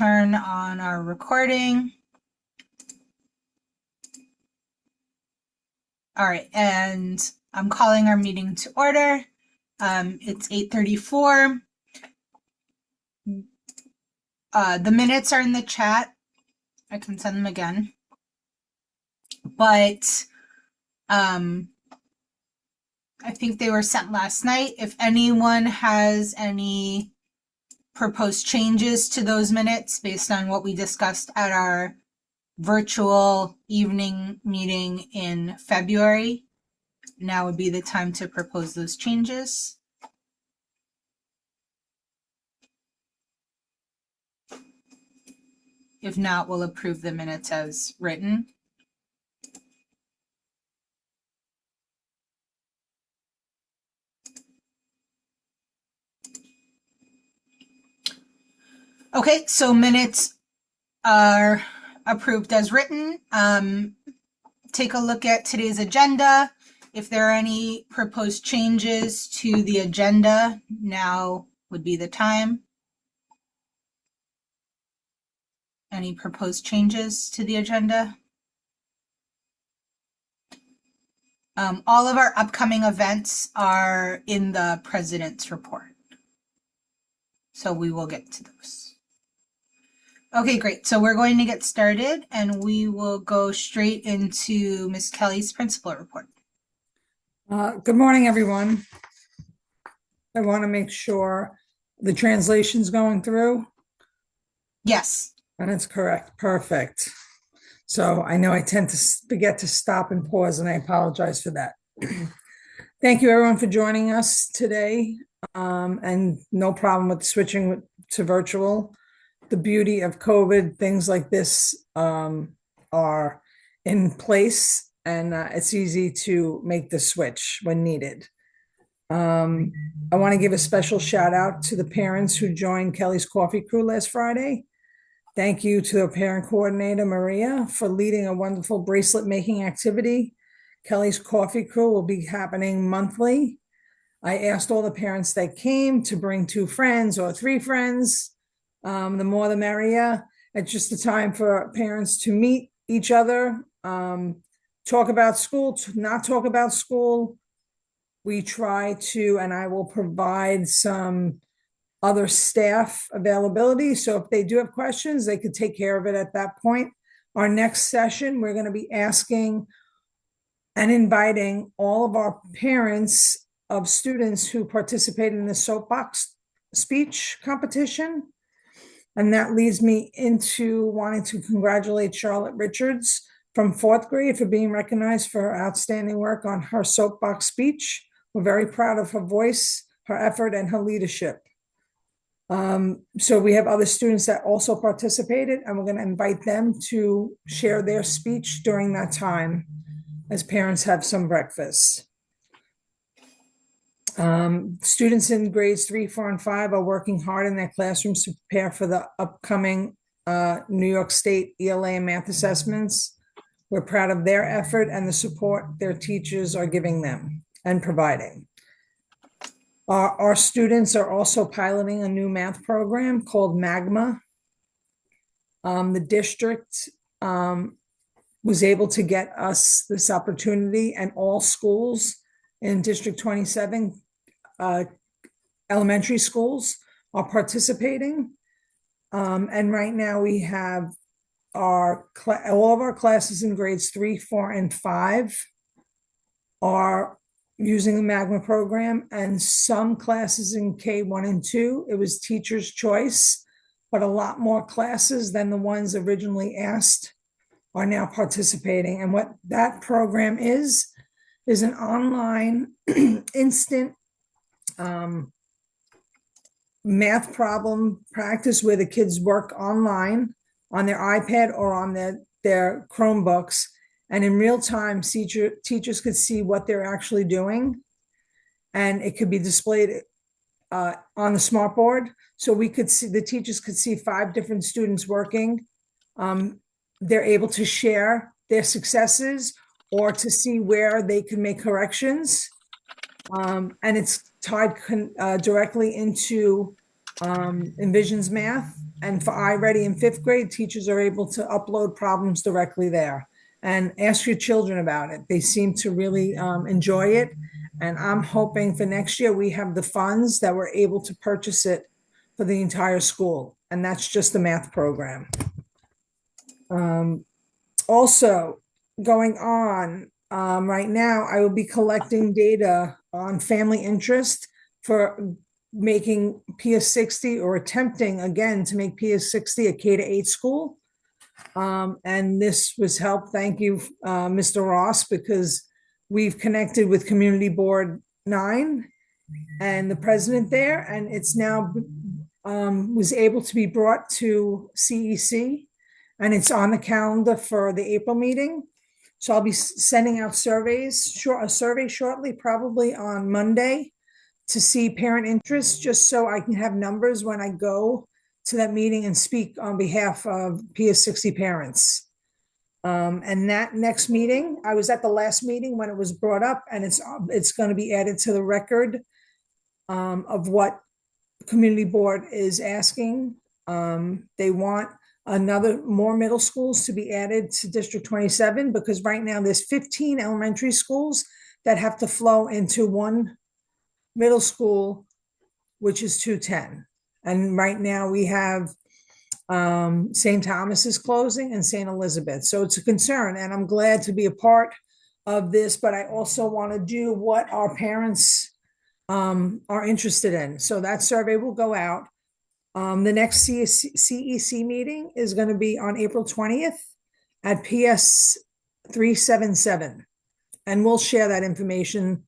turn on our recording. All right, and I'm calling our meeting to order. It's 8:34. The minutes are in the chat. I can send them again. But I think they were sent last night. If anyone has any proposed changes to those minutes based on what we discussed at our virtual evening meeting in February, now would be the time to propose those changes. If not, we'll approve the minutes as written. Okay, so minutes are approved as written. Take a look at today's agenda. If there are any proposed changes to the agenda, now would be the time. Any proposed changes to the agenda? All of our upcoming events are in the president's report, so we will get to those. Okay, great. So we're going to get started and we will go straight into Ms. Kelly's principal report. Good morning, everyone. I want to make sure the translation's going through. Yes. And it's correct. Perfect. So I know I tend to forget to stop and pause, and I apologize for that. Thank you, everyone, for joining us today. And no problem with switching to virtual. The beauty of COVID, things like this are in place, and it's easy to make the switch when needed. I want to give a special shout out to the parents who joined Kelly's Coffee Crew last Friday. Thank you to the parent coordinator, Maria, for leading a wonderful bracelet making activity. Kelly's Coffee Crew will be happening monthly. I asked all the parents that came to bring 2 friends or 3 friends. The more the merrier. It's just a time for parents to meet each other, talk about school, not talk about school. We try to, and I will provide some other staff availability. So if they do have questions, they could take care of it at that point. Our next session, we're going to be asking and inviting all of our parents of students who participated in the soapbox speech competition. And that leads me into wanting to congratulate Charlotte Richards from 4th grade for being recognized for her outstanding work on her soapbox speech. We're very proud of her voice, her effort, and her leadership. So we have other students that also participated, and we're going to invite them to share their speech during that time as parents have some breakfast. Students in grades 3, 4, and 5 are working hard in their classrooms to prepare for the upcoming New York State ELA and math assessments. We're proud of their effort and the support their teachers are giving them and providing. Our students are also piloting a new math program called Magma. The district was able to get us this opportunity, and all schools in District 27 elementary schools are participating. And right now we have all of our classes in grades 3, 4, and 5 are using the Magma program, and some classes in K1 and 2, it was teacher's choice, but a lot more classes than the ones originally asked are now participating. And what that program is an online instant math problem practice where the kids work online on their iPad or on their Chromebooks, and in real time teachers could see what they're actually doing, and it could be displayed on the smartboard. So the teachers could see 5 different students working. They're able to share their successes or to see where they can make corrections. And it's tied directly into Envisions Math. And for iReady in fifth grade, teachers are able to upload problems directly there. And ask your children about it. They seem to really enjoy it. And I'm hoping for next year we have the funds that we're able to purchase it for the entire school. And that's just the math program. Also, going on right now, I will be collecting data on family interest for making PS60 or attempting again to make PS60 a K-8 school. And this was helped. Thank you, Mr. Ross, because we've connected with Community Board 9 and the president there, and it's now was able to be brought to CEC, and it's on the calendar for the April meeting. So I'll be sending out a survey shortly, probably on Monday, to see parent interest, just so I can have numbers when I go to that meeting and speak on behalf of PS60 parents. And that next meeting, I was at the last meeting when it was brought up, and it's going to be added to the record of what community board is asking. They want more middle schools to be added to District 27, because right now there's 15 elementary schools that have to flow into one middle school, which is 210. And right now we have St. Thomas is closing and St. Elizabeth. So it's a concern, and I'm glad to be a part of this, but I also want to do what our parents are interested in. So that survey will go out. The next CEC meeting is going to be on April 20th at PS 377. And we'll share that information.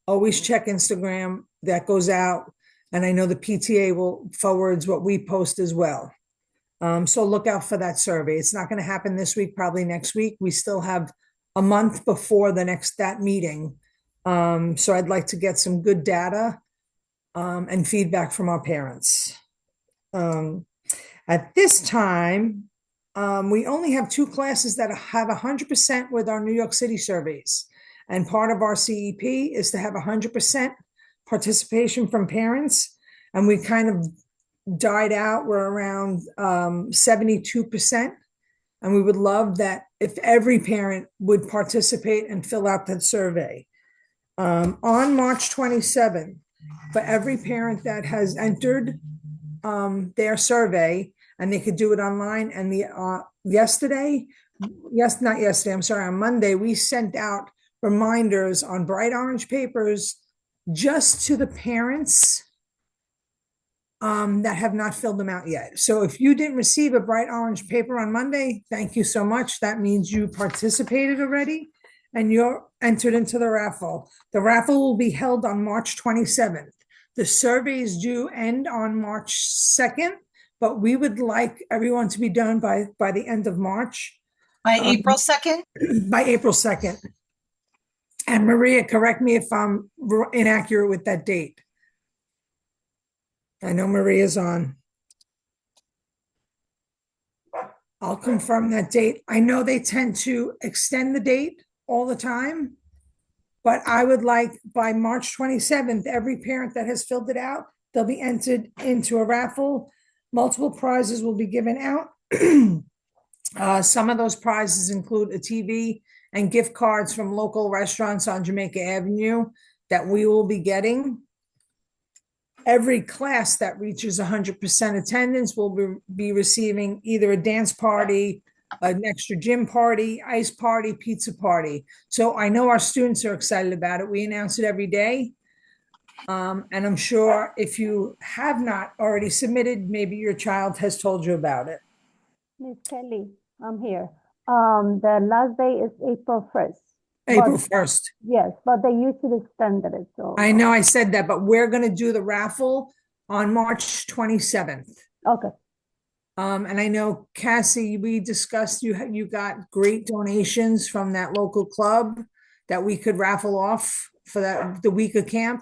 Always check Instagram, that goes out. And I know the PTA will forwards what we post as well. So look out for that survey. It's not going to happen this week, probably next week. We still have a month before that meeting. So I'd like to get some good data and feedback from our parents. At this time, we only have 2 classes that have 100% with our New York City surveys. And part of our CEP is to have 100% participation from parents. And we kind of died out. We're around 72%. And we would love that if every parent would participate and fill out that survey. On March 27th, for every parent that has entered their survey, and they could do it online. And not yesterday, I'm sorry, on Monday, we sent out reminders on bright orange papers just to the parents that have not filled them out yet. So if you didn't receive a bright orange paper on Monday, thank you so much. That means you participated already and you're entered into the raffle. The raffle will be held on March 27th. The surveys do end on March 2nd, but we would like everyone to be done by the end of March. By April 2nd? By April 2nd. And Maria, correct me if I'm inaccurate with that date. I know Maria's on. I'll confirm that date. I know they tend to extend the date all the time, but I would like by March 27th, every parent that has filled it out, they'll be entered into a raffle. Multiple prizes will be given out. Some of those prizes include a TV and gift cards from local restaurants on Jamaica Avenue that we will be getting. Every class that reaches 100% attendance will be receiving either a dance party, an extra gym party, ice party, pizza party. So I know our students are excited about it. We announce it every day. And I'm sure if you have not already submitted, maybe your child has told you about it. Miss Kelly, I'm here. The last day is April 1st. April 1st. Yes, but they usually extended it. So I know I said that, but we're going to do the raffle on March 27th. Okay. And I know, Cassie, we discussed you got great donations from that local club that we could raffle off for the week of camp.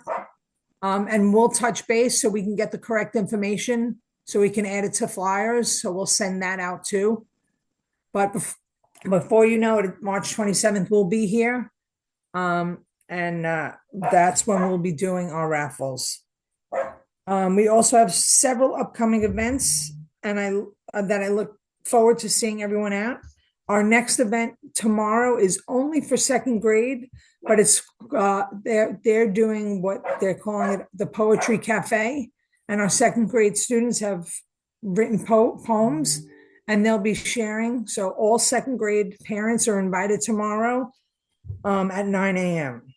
And we'll touch base so we can get the correct information so we can add it to flyers. So we'll send that out too. But before you know it, March 27th, we'll be here. And that's when we'll be doing our raffles. We also have several upcoming events, and I look forward to seeing everyone at. Our next event tomorrow is only for second grade, but it's they're doing what they're calling it the Poetry Cafe, and our second grade students have written poems, and they'll be sharing. So all second grade parents are invited tomorrow at 9 a.m.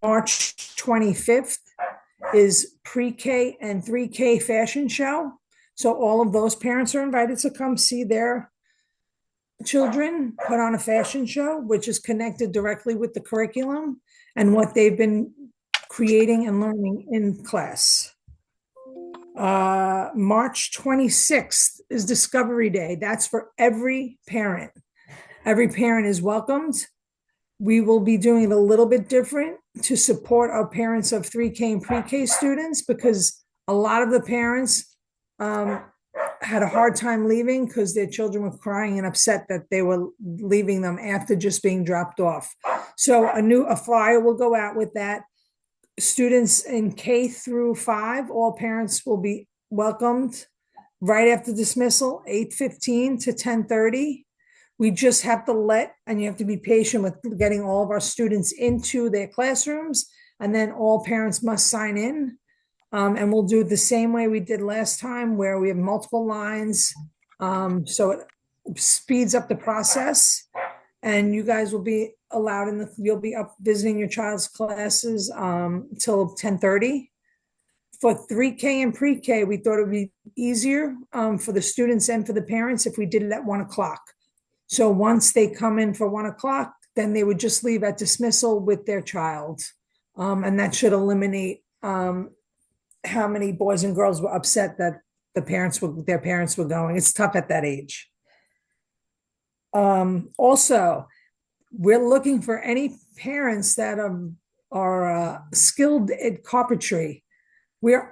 March 25th is pre-K and 3K fashion show. So all of those parents are invited to come see their children put on a fashion show, which is connected directly with the curriculum and what they've been creating and learning in class. March 26th is Discovery Day. That's for every parent. Every parent is welcomed. We will be doing it a little bit different to support our parents of 3K and pre-K students, because a lot of the parents had a hard time leaving because their children were crying and upset that they were leaving them after just being dropped off. So a flyer will go out with that. Students in K through 5, all parents will be welcomed right after dismissal, 8:15 to 10:30. We just have to and you have to be patient with getting all of our students into their classrooms, and then all parents must sign in. And we'll do it the same way we did last time, where we have multiple lines. So it speeds up the process, and you guys will be allowed you'll be up visiting your child's classes till 10:30. For 3K and pre-K, we thought it would be easier for the students and for the parents if we did it at 1 o'clock. So once they come in for 1 o'clock, then they would just leave at dismissal with their child. And that should eliminate how many boys and girls were upset that their parents were going. It's tough at that age. Also, we're looking for any parents that are skilled at carpentry.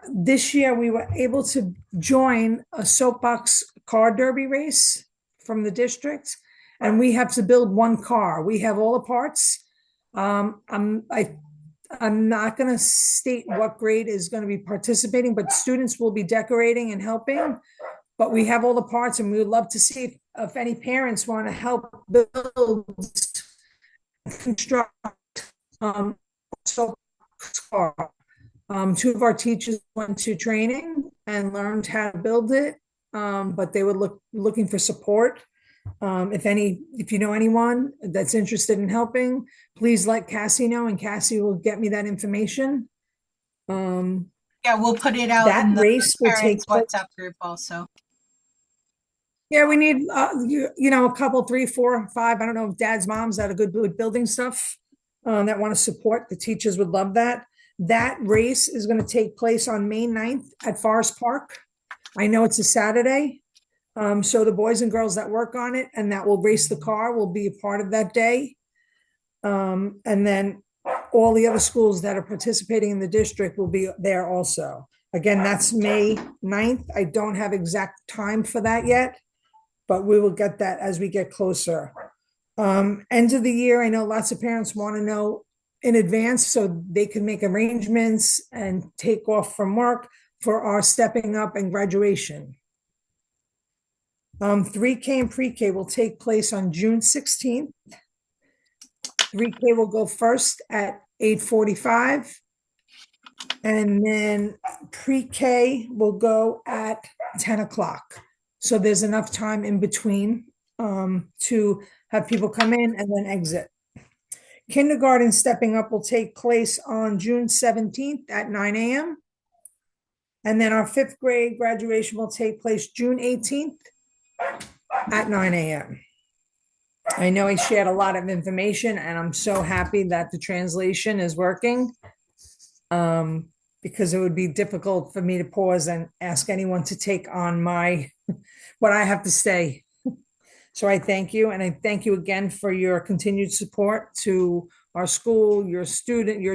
This year we were able to join a soapbox car derby race from the district, and we have to build one car. We have all the parts. I'm not going to state what grade is going to be participating, but students will be decorating and helping. But we have all the parts, and we would love to see if any parents want to help build, construct soapbox car. 2 of our teachers went to training and learned how to build it, but they were looking for support. If you know anyone that's interested in helping, please let Cassie know, and Cassie will get me that information. Yeah, we'll put it out That in the race will take parents' WhatsApp group also. Yeah, we need a couple, 3, 4, 5. I don't know if dads, moms that are good with building stuff that want to support. The teachers would love that. That race is going to take place on May 9th at Forest Park. I know it's a Saturday. So the boys and girls that work on it and that will race the car will be a part of that day. And then all the other schools that are participating in the district will be there also. Again, that's May 9th. I don't have exact time for that yet, but we will get that as we get closer. End of the year, I know lots of parents want to know in advance so they can make arrangements and take off from work for our stepping up and graduation. 3K and pre-K will take place on June 16th. 3K will go first at 8:45. And then pre-K will go at 10 o'clock. So there's enough time in between to have people come in and then exit. Kindergarten stepping up will take place on June 17th at 9 a.m. And then our 5th grade graduation will take place June 18th at 9 a.m. I know he shared a lot of information, and I'm so happy that the translation is working, because it would be difficult for me to pause and ask anyone to take on what I have to say. So I thank you, and I thank you again for your continued support to our school, your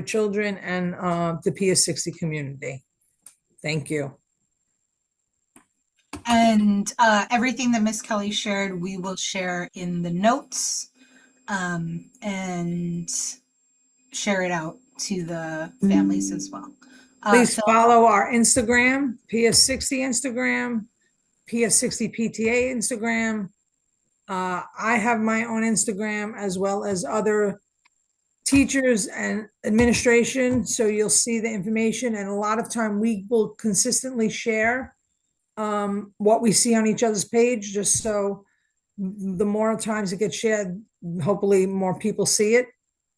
children, and the PS60 community. Thank you. And everything that Miss Kelly shared, we will share in the notes and share it out to the families as well. Please Phil, follow our Instagram, PS60 Instagram, PS60 PTA Instagram. I have my own Instagram as well as other teachers and administration. So you'll see the information, and a lot of time we will consistently share what we see on each other's page, just so the more times it gets shared, hopefully more people see it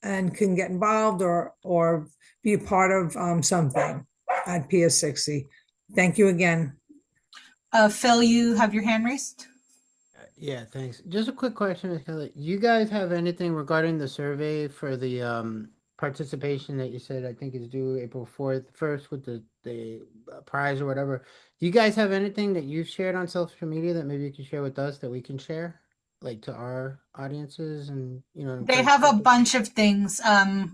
and can get involved or be a part of something at PS60. Thank you again. Phil, you have your hand raised? Yeah, thanks. Just a quick question, Ms. Kelly. You guys have anything regarding the survey for the participation that you said I think is due April 1st with the prize or whatever? Do you guys have anything that you've shared on social media that maybe you can share with us that we can share, like to our audiences and They have a bunch of things that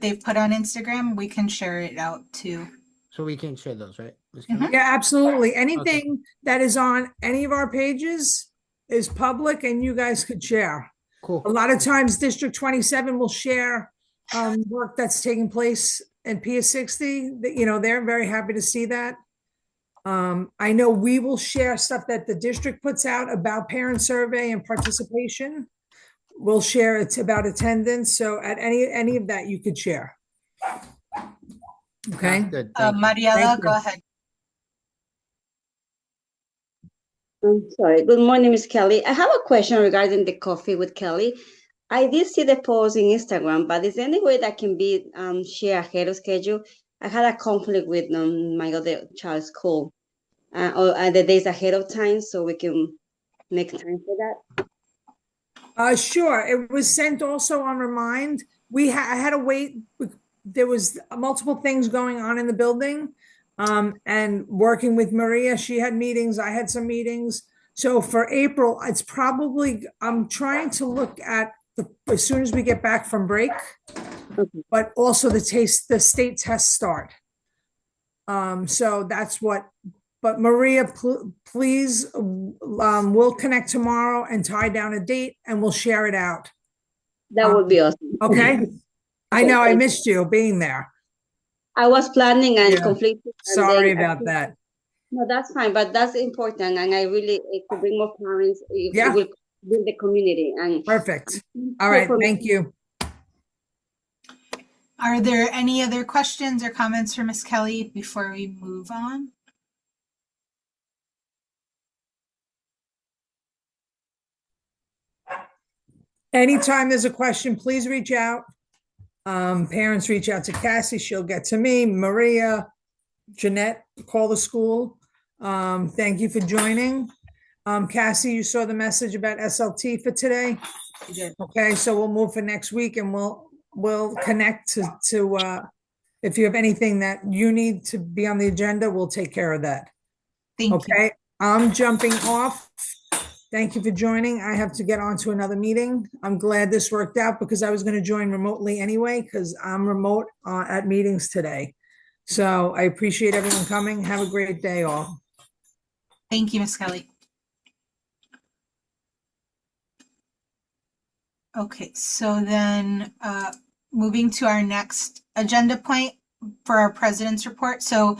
they've put on Instagram. We can share it out too. So we can share those, right, Ms. Kelly? Yeah, absolutely. Anything that is on any of our pages is public and you guys could share. Cool. A lot of times District 27 will share work that's taking place in PS60. They're very happy to see that. I know we will share stuff that the district puts out about parent survey and participation. We'll share it's about attendance. So at any of that you could share. Okay. Good. Thank you. Mariela, Thank you. go ahead. I'm sorry. Good morning, Ms. Kelly. I have a question regarding the coffee with Kelly. I did see the post in Instagram, but is there any way that can be shared ahead of schedule? I had a conflict with my other child's school or the days ahead of time, so we can make time for that. Sure. It was sent also on Remind. I had to wait. There was multiple things going on in the building. And working with Maria, she had meetings, I had some meetings. So for April, it's probably, I'm trying to look at as soon as we get back from break, but also the state tests start. So that's but Maria, please, we'll connect tomorrow and tie down a date and we'll share it out. That would be awesome. Okay. I know I missed you being there. I was planning and conflicted. Sorry about that. No, that's fine, but that's important, and I really could bring more parents. It will build the community. And perfect. All right, thank you. Are there any other questions or comments for Ms. Kelly before we move on? Anytime there's a question, please reach out. Parents reach out to Cassie, she'll get to me. Maria, Jeanette, call the school. Thank you for joining. Cassie, you saw the message about SLT for today? I did. Okay, so we'll move for next week and we'll connect to if you have anything that you need to be on the agenda, we'll take care of that. Thank you. Okay, I'm jumping off. Thank you for joining. I have to get on to another meeting. I'm glad this worked out because I was going to join remotely anyway because I'm remote at meetings today. So I appreciate everyone coming. Have a great day all. Thank you, Ms. Kelly. Okay, so then moving to our next agenda point for our president's report. So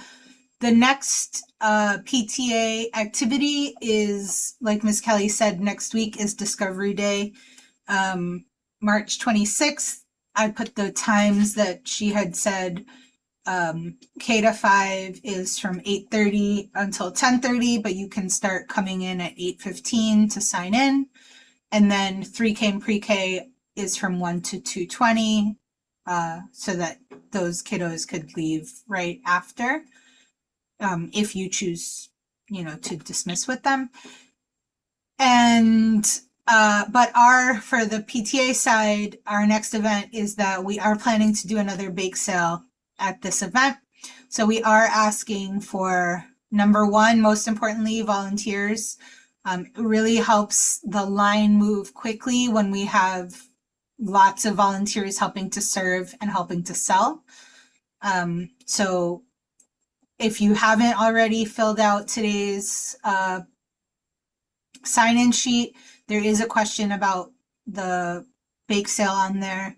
the next PTA activity is, like Ms. Kelly said, next week is Discovery Day, March 26th. I put the times that she had said. K-5 is from 8:30 until 10:30, but you can start coming in at 8:15 to sign in. And then 3K and pre-K is from 1 to 2:20, so that those kiddos could leave right after. If you choose, to dismiss with them. And, but for the PTA side, our next event is that we are planning to do another bake sale at this event. So we are asking for, number one, most importantly, volunteers. It really helps the line move quickly when we have lots of volunteers helping to serve and helping to sell. So if you haven't already filled out today's sign-in sheet, there is a question about the bake sale on there.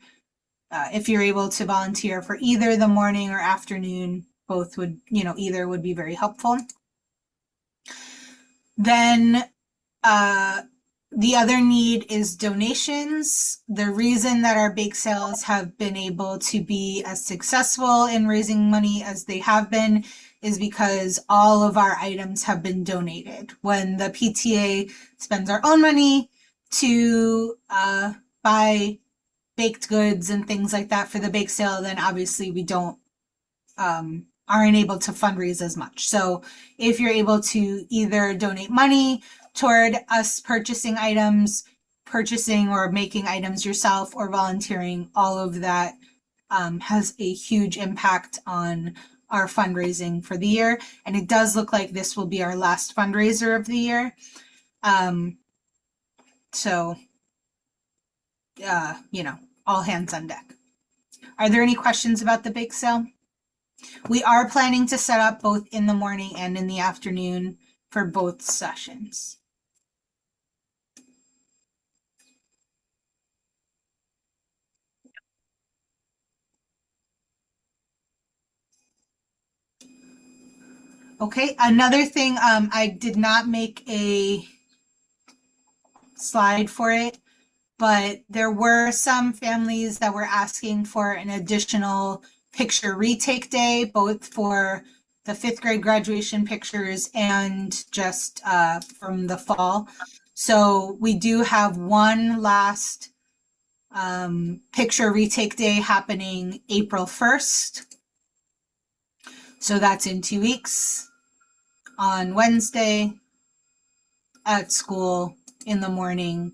if you're able to volunteer for either the morning or afternoon, both would, either would be very helpful. Then the other need is donations. The reason that our bake sales have been able to be as successful in raising money as they have been is because all of our items have been donated. When the PTA spends our own money to buy baked goods and things like that for the bake sale, then obviously we don't aren't able to fundraise as much. So if you're able to either donate money toward us purchasing items, purchasing or making items yourself, or volunteering, all of that has a huge impact on our fundraising for the year. And it does look like this will be our last fundraiser of the year. So, all hands on deck. Are there any questions about the bake sale? We are planning to set up both in the morning and in the afternoon for both sessions. Okay, another thing, I did not make a slide for it, but there were some families that were asking for an additional picture retake day, both for the 5th grade graduation pictures and just from the fall. So we do have one last picture retake day happening April 1st. So that's in 2 weeks on Wednesday at school in the morning.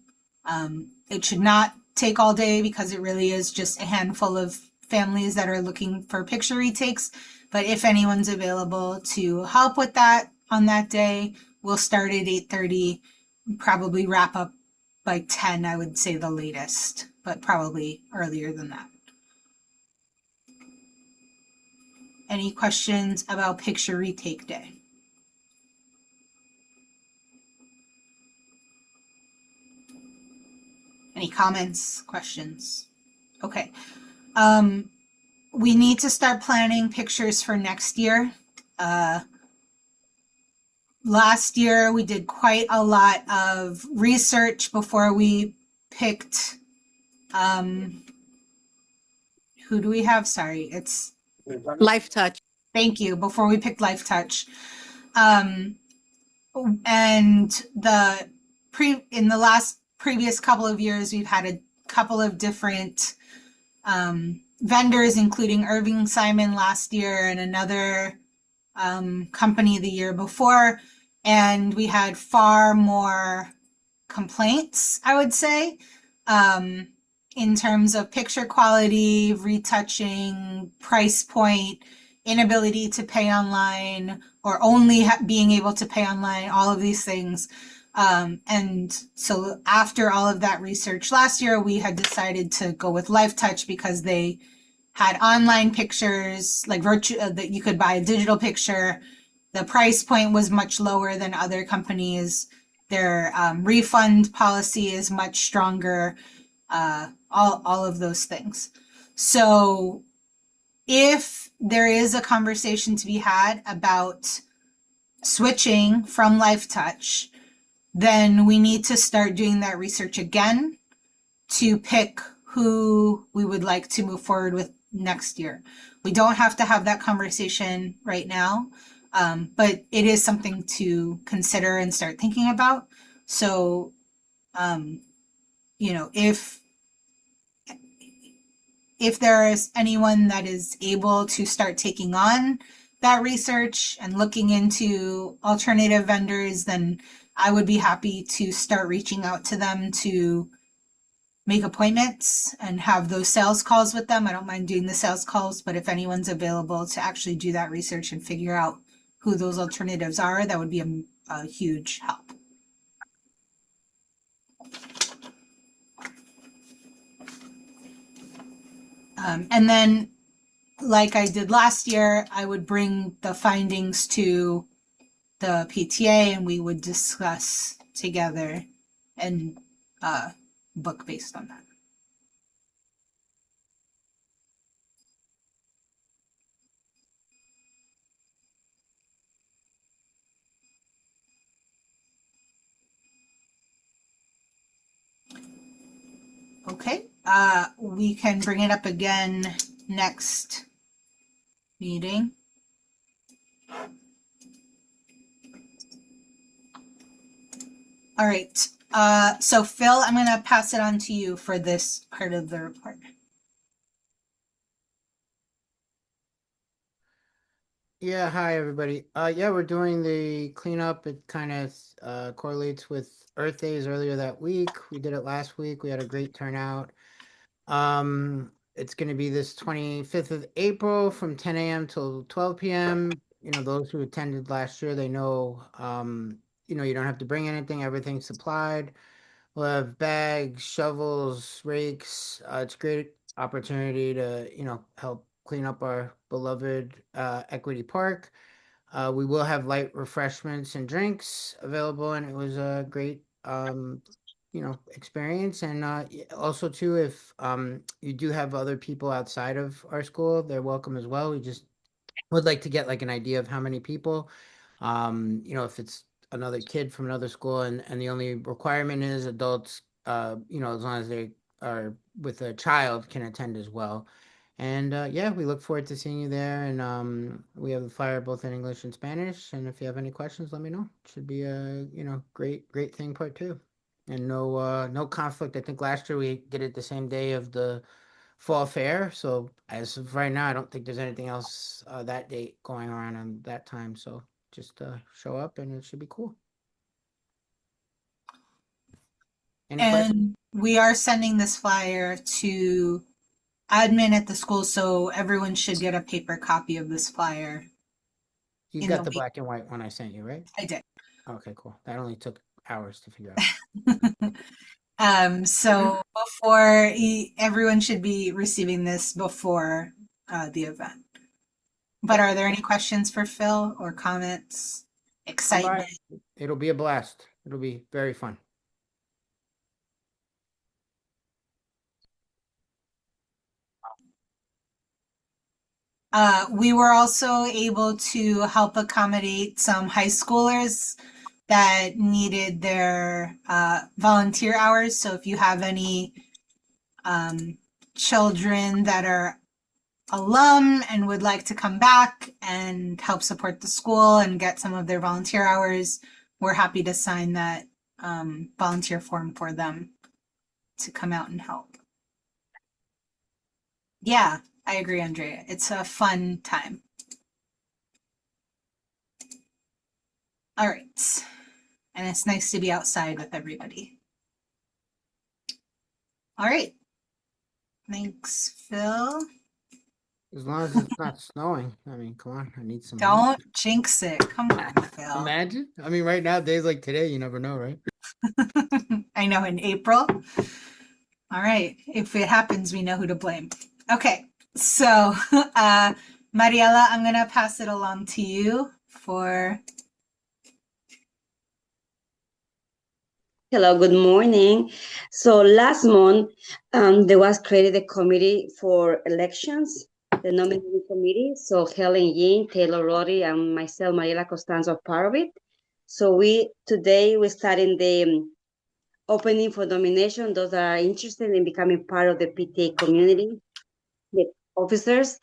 It should not take all day because it really is just a handful of families that are looking for picture retakes. But if anyone's available to help with that on that day, we'll start at 8:30, probably wrap up by 10, I would say the latest, but probably earlier than that. Any questions about picture retake day? Any comments, questions? Okay. We need to start planning pictures for next year. Last year, we did quite a lot of research before we picked, who do we have? Sorry, it's Life Touch. Thank you. Before we picked Life Touch. And in the last previous couple of years, we've had a couple of different vendors, including Irving Simon last year and another company the year before. And we had far more complaints, I would say, in terms of picture quality, retouching, price point, inability to pay online, or only being able to pay online, all of these things. And so after all of that research last year, we had decided to go with Life Touch because they had online pictures, like that you could buy a digital picture. The price point was much lower than other companies. Their refund policy is much stronger. All of those things. So if there is a conversation to be had about switching from Life Touch, then we need to start doing that research again to pick who we would like to move forward with next year. We don't have to have that conversation right now, but it is something to consider and start thinking about. So, if there is anyone that is able to start taking on that research and looking into alternative vendors, then I would be happy to start reaching out to them to make appointments and have those sales calls with them. I don't mind doing the sales calls, but if anyone's available to actually do that research and figure out who those alternatives are, that would be a huge help. And then, like I did last year, I would bring the findings to the PTA and we would discuss together and book based on that. Okay, we can bring it up again next meeting. All right, so Phil, I'm gonna pass it on to you for this part of the report. Yeah, hi everybody. Yeah, we're doing the cleanup. It kind of correlates with Earth Days earlier that week. We did it last week. We had a great turnout. It's going to be this 25th of April from 10 a.m. till 12 p.m. You know, those who attended last year, they know, you don't have to bring anything. Everything's supplied. We'll have bags, shovels, rakes. It's a great opportunity to, help clean up our beloved Equity Park. We will have light refreshments and drinks available, and it was a great, experience. And also, too, if you do have other people outside of our school, they're welcome as well. We just would like to get like an idea of how many people. If it's another kid from another school, and the only requirement is adults, as long as they are with a child, can attend as well. And yeah, we look forward to seeing you there. And we have the flyer both in English and Spanish. And if you have any questions, let me know. Should be a great thing part two. And no conflict. I think last year we did it the same day of the fall fair. So as of right now, I don't think there's anything else that date going around on that time. So just show up and it should be cool. Any questions? And we are sending this flyer to admin at the school, so everyone should get a paper copy of this flyer You in got the the week. black and white one I sent you, right? I did. Okay, cool. That only took hours to figure out. So before everyone should be receiving this before the event. But are there any questions for Phil or comments? Come by. Excitement? It'll be a blast. It'll be very fun. We were also able to help accommodate some high schoolers that needed their volunteer hours. So if you have any children that are alum and would like to come back and help support the school and get some of their volunteer hours, we're happy to sign that volunteer form for them to come out and help. Yeah, I agree, Andrea. It's a fun time. All right. And it's nice to be outside with everybody. All right. Thanks, Phil. As long as it's not snowing. I mean, come on. I need some. Don't jinx it. Come on, Phil. Imagine. I mean, right now, days like today, you never know, right? I know, in April. All right. If it happens, we know who to blame. Okay. So, Mariela, I'm going to pass it along to you for. Hello, good morning. So last month, there was created a committee for elections, the nominating committee. So Helen Yin, Taylor Roddy, and myself, Mariela Costanzo, are part of it. So today we're starting the opening for nomination. Those that are interested in becoming part of the PTA community, the officers.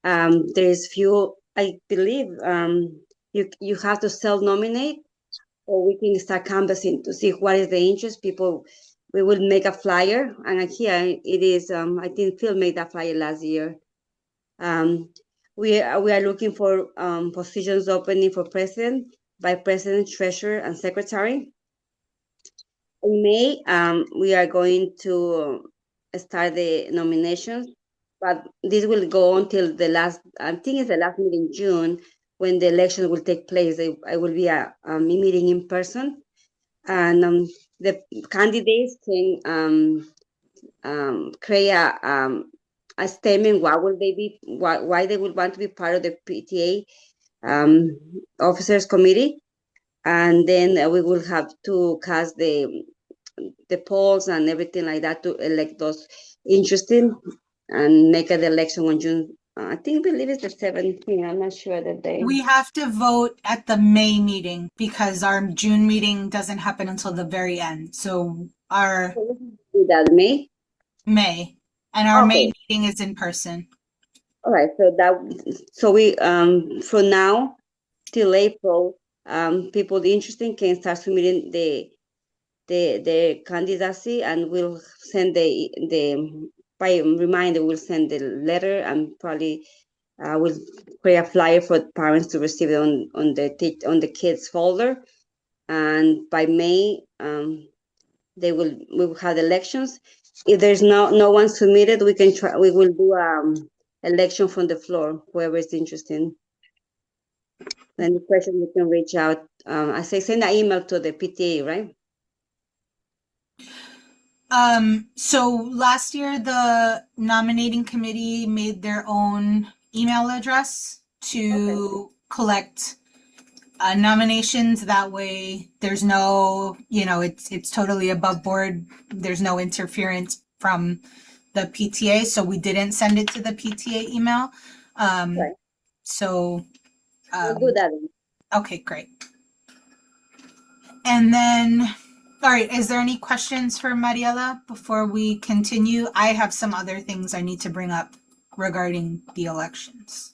There's few, I believe, you have to self-nominate, or we can start canvassing to see what is the interest. People, we will make a flyer, and here it is. I think Phil made that flyer last year. We are looking for positions opening for president, vice president, treasurer, and secretary. In May, we are going to start the nominations, but this will go until the last, I think it's the last meeting in June, when the election will take place. I will be a meeting in person, and the candidates can create a statement. Why will they be? Why they would want to be part of the PTA officers committee, and then we will have to cast the polls and everything like that to elect those interested and make an election on June. I believe it's the 17th. I'm not sure the day. We have to vote at the May meeting because our June meeting doesn't happen until the very end. So our Do that, May? May, and our May Okay. meeting is in person. All right, so we, from now till April, people interested can start submitting the candidacy, and we'll send by reminder, we'll send the letter, and probably we'll create a flyer for parents to receive it on the kids folder. And by May, we will have elections. If there's no one submitted, we will do election from the floor, whoever is interested. Any question, you can reach out. I say send an email to the PTA, right? So last year, the nominating committee made their own email address to collect nominations. That way, there's no, it's totally above board. There's no interference from the PTA. So we didn't send it to the PTA email. Right. So, We'll do that. okay, great. And then, all right, is there any questions for Mariela before we continue? I have some other things I need to bring up regarding the elections.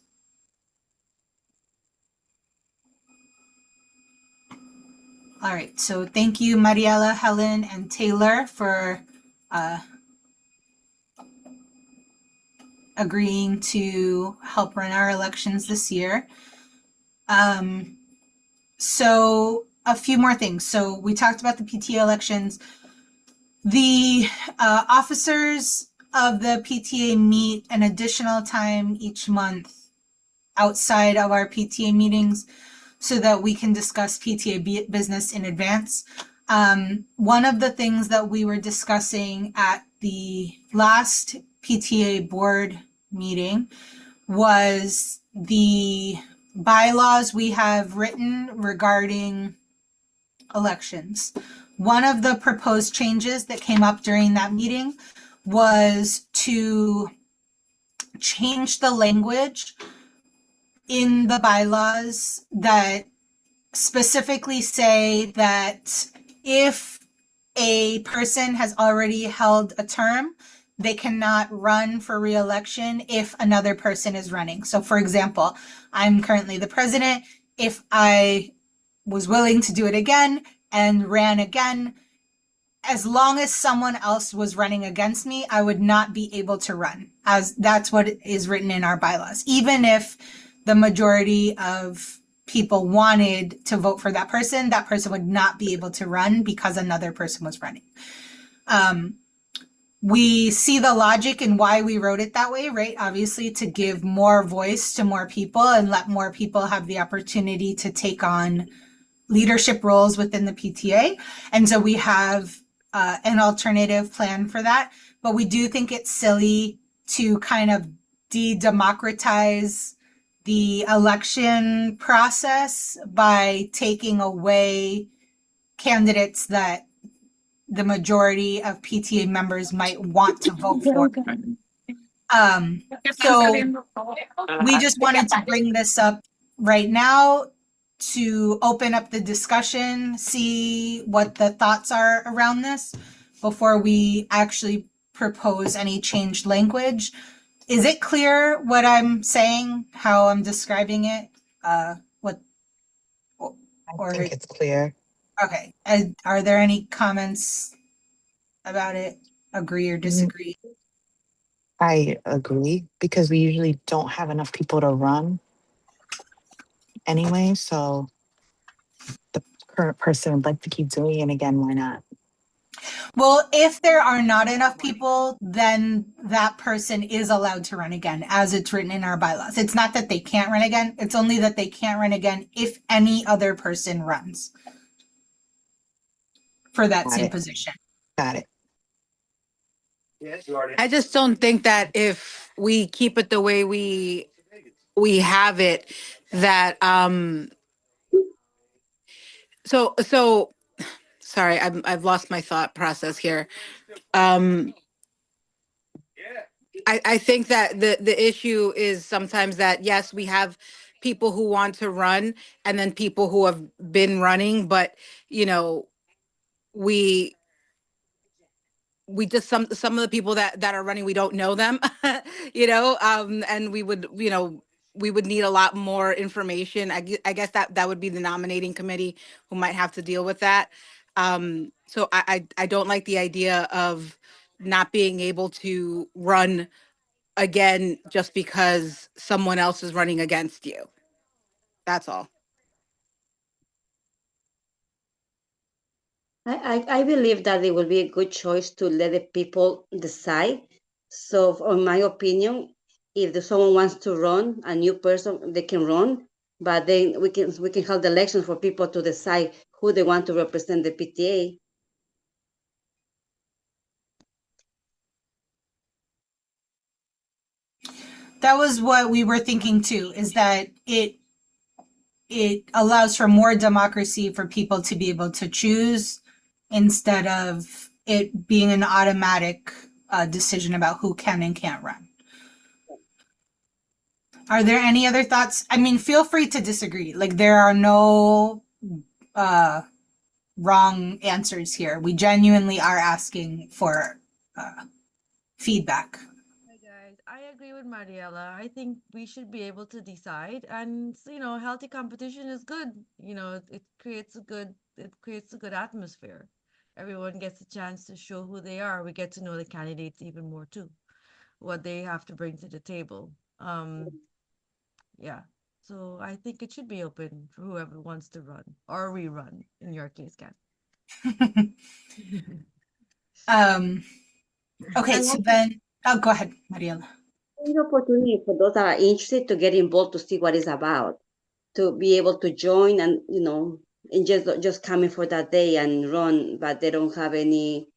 All right, so thank you, Mariela, Helen, and Taylor for agreeing to help run our elections this year. So a few more things. So we talked about the PTA elections. The officers of the PTA meet an additional time each month outside of our PTA meetings so that we can discuss PTA business in advance. One of the things that we were discussing at the last PTA board meeting was the bylaws we have written regarding elections. One of the proposed changes that came up during that meeting was to change the language in the bylaws that specifically say that if a person has already held a term, they cannot run for re-election if another person is running. So for example, I'm currently the president. If I was willing to do it again and ran again, as long as someone else was running against me, I would not be able to run, as that's what is written in our bylaws. Even if the majority of people wanted to vote for that person would not be able to run because another person was running. We see the logic in why we wrote it that way, right? Obviously, to give more voice to more people and let more people have the opportunity to take on leadership roles within the PTA. And so we have an alternative plan for that. But we do think it's silly to kind of de-democratize the election process by taking away candidates that the majority of PTA members might want to vote for. So we just wanted to bring this up right now to open up the discussion, see what the thoughts are around this before we actually propose any changed language. Is it clear what I'm saying, how I'm describing it? I think it's clear. Okay. Are there any comments about it? Agree or disagree? I agree because we usually don't have enough people to run anyway. So the current person would like to keep doing it again. Why not? Well, if there are not enough people, then that person is allowed to run again, as it's written in our bylaws. It's not that they can't run again. It's only that they can't run again if any other person runs for that Got same it. position. Got it. I just don't think that if we keep it the way we have it, that so sorry, I've lost my thought process here. I think that the issue is sometimes that yes, we have people who want to run and then people who have been running, but you know, we we just some of the people that are running, we don't know them, and we would, we would need a lot more information. I guess that would be the nominating committee who might have to deal with that. So I don't like the idea of not being able to run again just because someone else is running against you. That's all. I believe that it will be a good choice to let the people decide. So, in my opinion, if someone wants to run, a new person, they can run, but then we can hold elections for people to decide who they want to represent the PTA. That was what we were thinking too, is that it allows for more democracy for people to be able to choose instead of it being an automatic decision about who can and can't run. Are there any other thoughts? I mean, feel free to disagree. Like, there are no wrong answers here. We genuinely are asking for feedback. Hi guys, I agree with Mariela. I think we should be able to decide, and healthy competition is good. It creates a good atmosphere. Everyone gets a chance to show who they are. We get to know the candidates even more too, what they have to bring to the table. Yeah. So I think it should be open for whoever wants to run or rerun in your case, Kat. Okay, And so also, then, oh, go ahead, Mariela. an opportunity for those that are interested to get involved to see what it's about, to be able to join and just coming for that day and run, but they don't have any.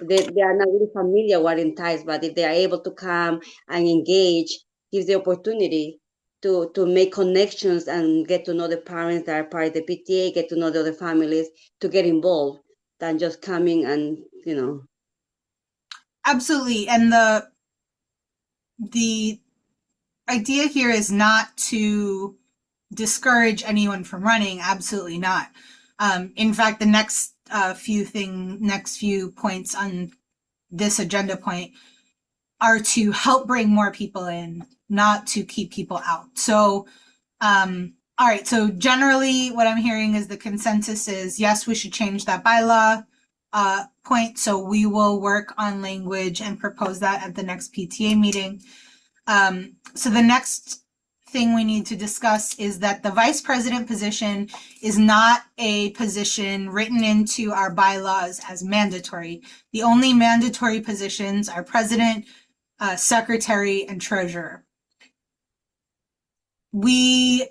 They are not really familiar what entices, but if they are able to come and engage, gives the opportunity to make connections and get to know the parents that are part of the PTA, get to know the other families, to get involved than just coming and Absolutely. And the idea here is not to discourage anyone from running. Absolutely not. In fact, the next few points on this agenda point are to help bring more people in, not to keep people out. So, all right. So generally what I'm hearing is the consensus is yes, we should change that bylaw point. So we will work on language and propose that at the next PTA meeting. So the next thing we need to discuss is that the vice president position is not a position written into our bylaws as mandatory. The only mandatory positions are president, secretary, and treasurer. We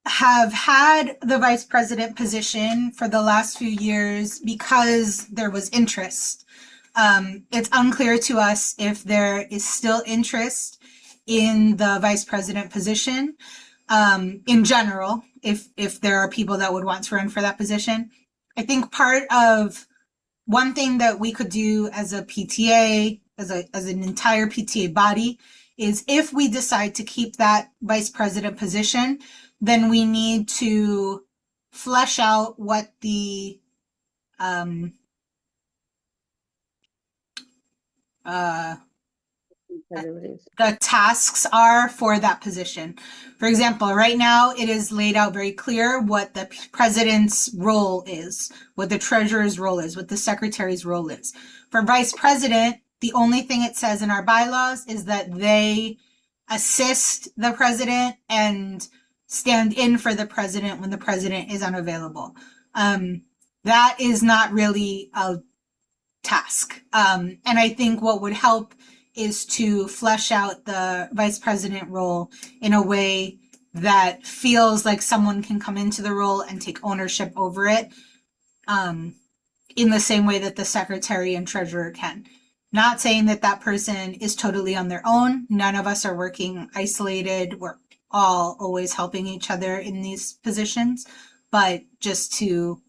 have had the vice president position for the last few years because there was interest. It's unclear to us if there is still interest in the vice president position. In general, if there are people that would want to run for that position. I think part of one thing that we could do as a PTA, as an entire PTA body, is if we decide to keep that vice president position, then we need to flesh out what the tasks are for that position. For example, right now it is laid out very clear what the president's role is, what the treasurer's role is, what the secretary's role is. For vice president, the only thing it says in our bylaws is that they assist the president and stand in for the president when the president is unavailable. That is not really a task. And I think what would help is to flesh out the vice president role in a way that feels like someone can come into the role and take ownership over it, in the same way that the secretary and treasurer can. Not saying that that person is totally on their own. None of us are working isolated. We're all always helping each other in these positions, but just to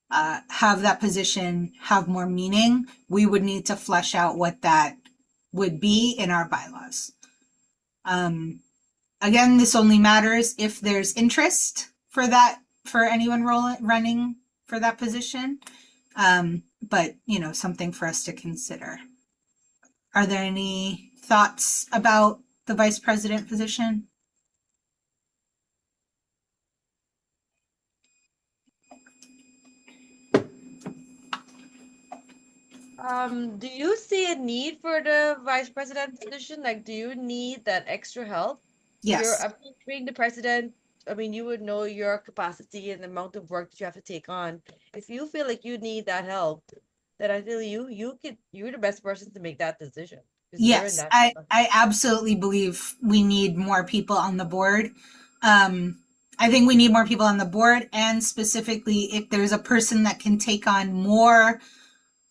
have that position have more meaning, we would need to flesh out what that would be in our bylaws. Again, this only matters if there's interest for anyone running for that position. but something for us to consider. Are there any thoughts about the vice president position? Do you see a need for the vice president position? Like, do you need that extra help? Yes. I'm being the president. I mean, you would know your capacity and the amount of work that you have to take on. If you feel like you need that help, then I feel you're the best person to make that decision because you're in Yes, that. I absolutely believe we need more people on the board. I think we need more people on the board, and specifically if there's a person that can take on more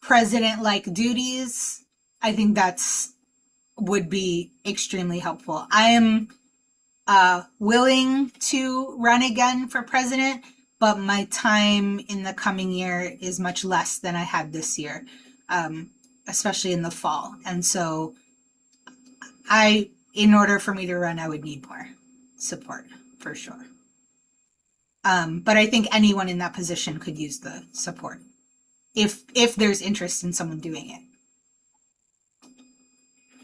president-like duties, I think would be extremely helpful. I am willing to run again for president, but my time in the coming year is much less than I had this year, especially in the fall. And so in order for me to run, I would need more support for sure. But I think anyone in that position could use the support if there's interest in someone doing it.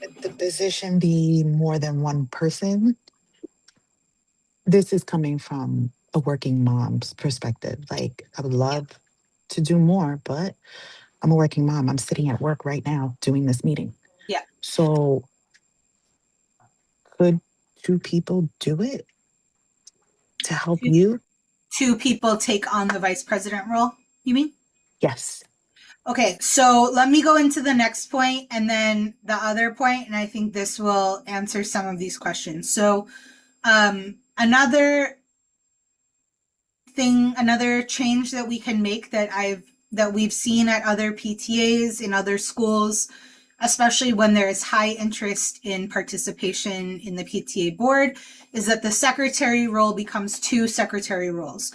Would the position be more than one person? This is coming from a working mom's perspective. Like, I would love to do more, but I'm a working mom. I'm sitting at work right now doing this meeting. Yeah. So could 2 people do it to help you? 2 people take on the vice president role, you mean? Yes. Okay, so let me go into the next point and then the other point, and I think this will answer some of these questions. So another change that we can make that we've seen at other PTAs in other schools, especially when there is high interest in participation in the PTA board, is that the secretary role becomes 2 secretary roles.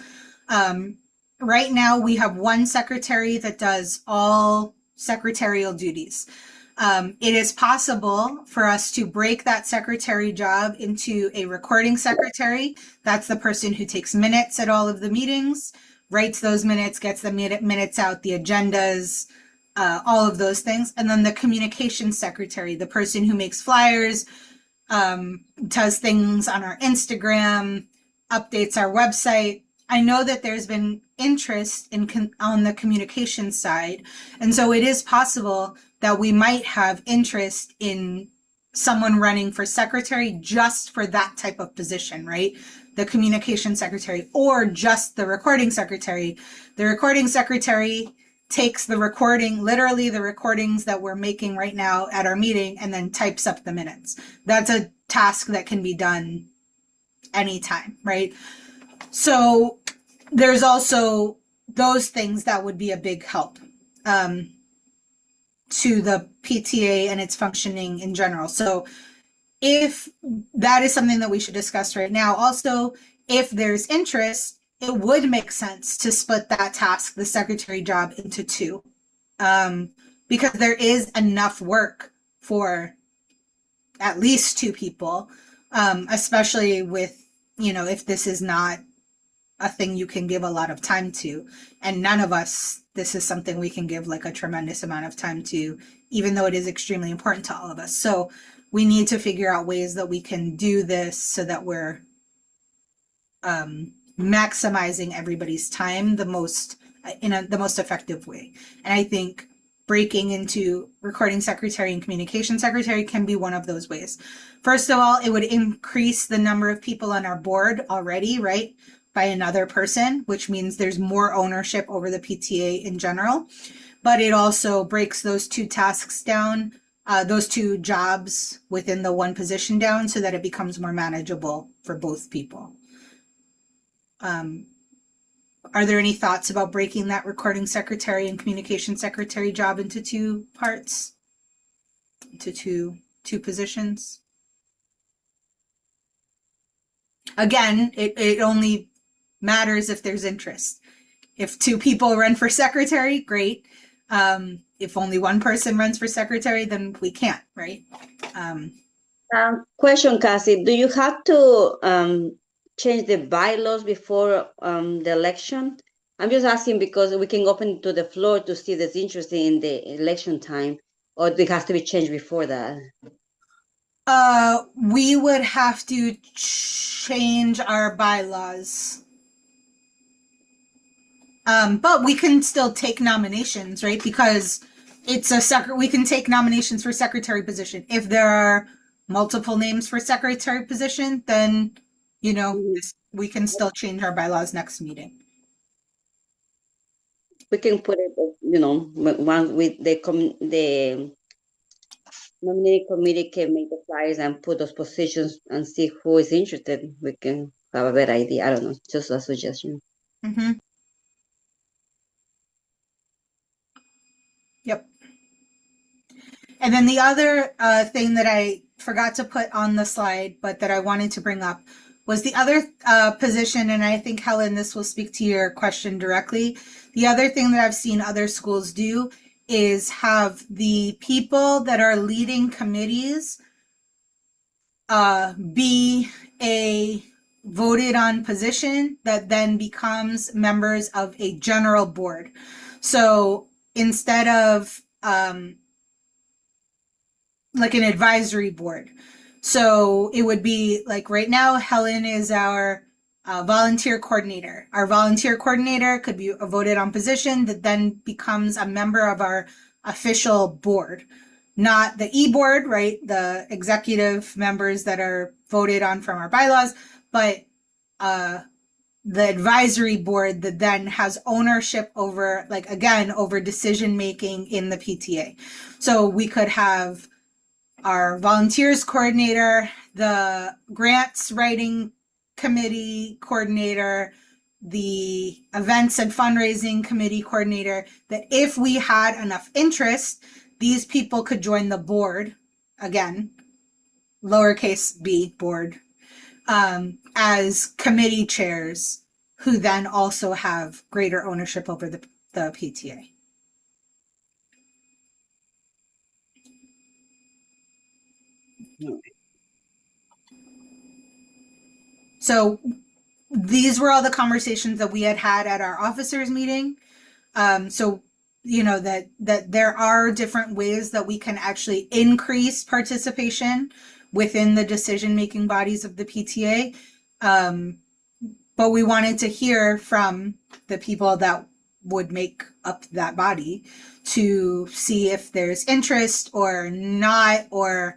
Right now, we have 1 secretary that does all secretarial duties. It is possible for us to break that secretary job into a recording secretary. That's the person who takes minutes at all of the meetings, writes those minutes, gets the minutes out, the agendas, all of those things. And then the communication secretary, the person who makes flyers, does things on our Instagram, updates our website. I know that there's been interest on the communication side. And so it is possible that we might have interest in someone running for secretary just for that type of position, right? The communication secretary, or just the recording secretary. The recording secretary takes the recording, literally the recordings that we're making right now at our meeting, and then types up the minutes. That's a task that can be done anytime, right? So there's also those things that would be a big help to the PTA and its functioning in general. So if that is something that we should discuss right now, also, if there's interest, it would make sense to split that task, the secretary job, into 2, because there is enough work for at least 2 people, especially with, if this is not a thing you can give a lot of time to, and none of us, this is something we can give like a tremendous amount of time to, even though it is extremely important to all of us. So we need to figure out ways that we can do this so that we're maximizing everybody's time the most effective way. And I think breaking into recording secretary and communication secretary can be one of those ways. First of all, it would increase the number of people on our board already, right, by another person, which means there's more ownership over the PTA in general. But it also breaks those 2 tasks down, those 2 jobs within the 1 position down, so that it becomes more manageable for both people. Are there any thoughts about breaking that recording secretary and communication secretary job into 2 parts, into two positions? Again, it only matters if there's interest. If 2 people run for secretary, great. If only 1 person runs for secretary, then we can't, right? Question, Cassie, do you have to change the bylaws before the election? I'm just asking because we can open to the floor to see that's interested in the election time, or it has to be changed before that. We would have to change our bylaws. But we can still take nominations, right? Because it's we can take nominations for secretary position. If there are multiple names for secretary position, then, you know, we can still change our bylaws next meeting. We can put it, you know, once with the nominating committee can make the flyers and put those positions and see who is interested. We can have a better idea. I don't know, just a suggestion. Mm-hmm. Yep. And then the other thing that I forgot to put on the slide, but that I wanted to bring up was the other position. And I think, Helen, this will speak to your question directly. The other thing that I've seen other schools do is have the people that are leading committees be a voted on position that then becomes members of a general board. So instead of like an advisory board. So it would be like right now, Helen is our volunteer coordinator. Our volunteer coordinator could be a voted on position that then becomes a member of our official board, not the e-board, right? The executive members that are voted on from our bylaws, but the advisory board that then has ownership over, like, again, over decision making in the PTA. So we could have our volunteers coordinator, the grants writing committee coordinator, the events and fundraising committee coordinator, that if we had enough interest, these people could join the board, again, lowercase b board, as committee chairs who then also have greater ownership over the PTA. So these were all the conversations that we had at our officers meeting. So, you know, that there are different ways that we can actually increase participation within the decision-making bodies of the PTA. But we wanted to hear from the people that would make up that body to see if there's interest or not, or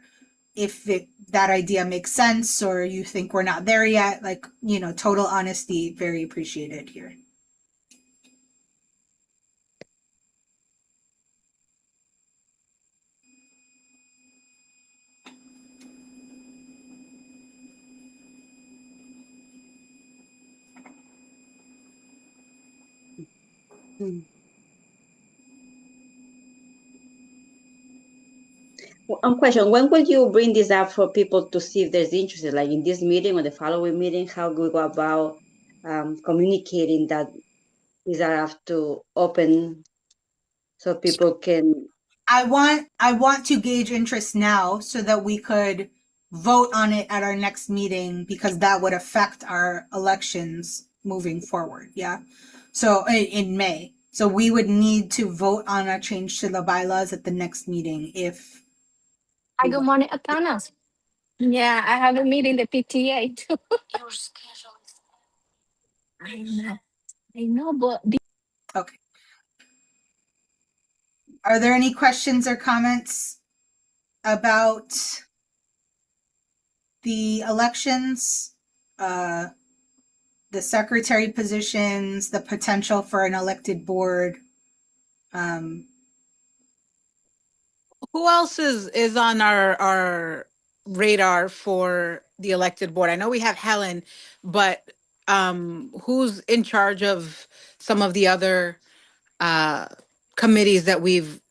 if that idea makes sense, or you think we're not there yet. Like, you know, total honesty, very appreciated here. One question, when will you bring this up for people to see if there's interest, like in this meeting or the following meeting? How do we go about communicating that these are have to open so people can? I want to gauge interest now so that we could vote on it at our next meeting, because that would affect our elections moving forward. Yeah. So in May. So we would need to vote on a change to the bylaws at the next meeting if. Hi, good morning, Atana. Yeah, I have a meeting, the PTA too. Your schedule is. I know, but Okay. Are there any questions or comments about the elections, the secretary positions, the potential for an elected board? Who else is on our radar for the elected board? I know we have Helen, but who's in charge of some of the other committees that we've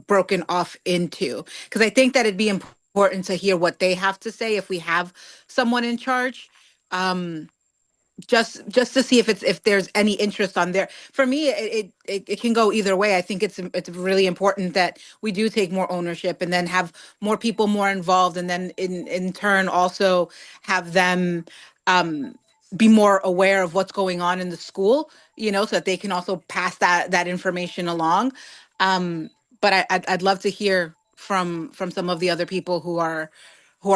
broken off into? Because I think that it'd be important to hear what they have to say if we have someone in charge. Just to see if there's any interest on there. For me, it can go either way. I think it's really important that we do take more ownership and then have more people more involved, and then in turn also have them be more aware of what's going on in the school, so that they can also pass that information along. But I'd love to hear from some of the other people who are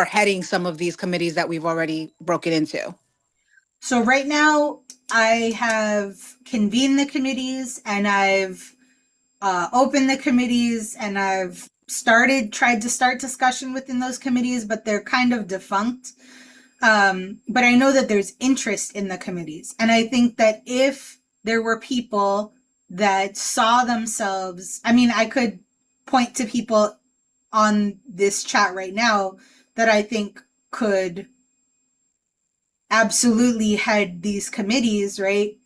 heading some of these committees that we've already broken into. So right now, I have convened the committees and I've opened the committees and I've tried to start discussion within those committees, but they're kind of defunct. But I know that there's interest in the committees. And I think that if there were people that saw themselves, I mean, I could point to people on this chat right now that I think could absolutely head these committees, right?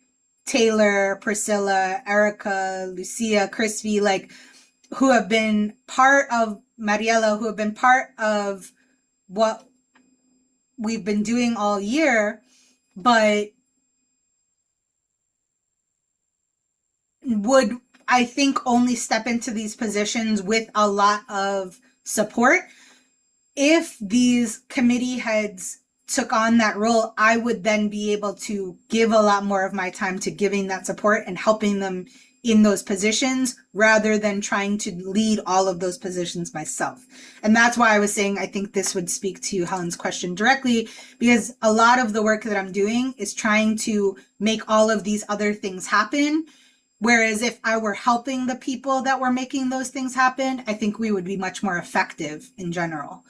Taylor, Priscilla, Erica, Lucia, Crispy, like who have been part of Mariela, who have been part of what we've been doing all year, but would, I think, only step into these positions with a lot of support. If these committee heads took on that role, I would then be able to give a lot more of my time to giving that support and helping them in those positions rather than trying to lead all of those positions myself. And that's why I was saying I think this would speak to Helen's question directly, because a lot of the work that I'm doing is trying to make all of these other things happen. Whereas if I were helping the people that were making those things happen, I think we would be much more effective in general.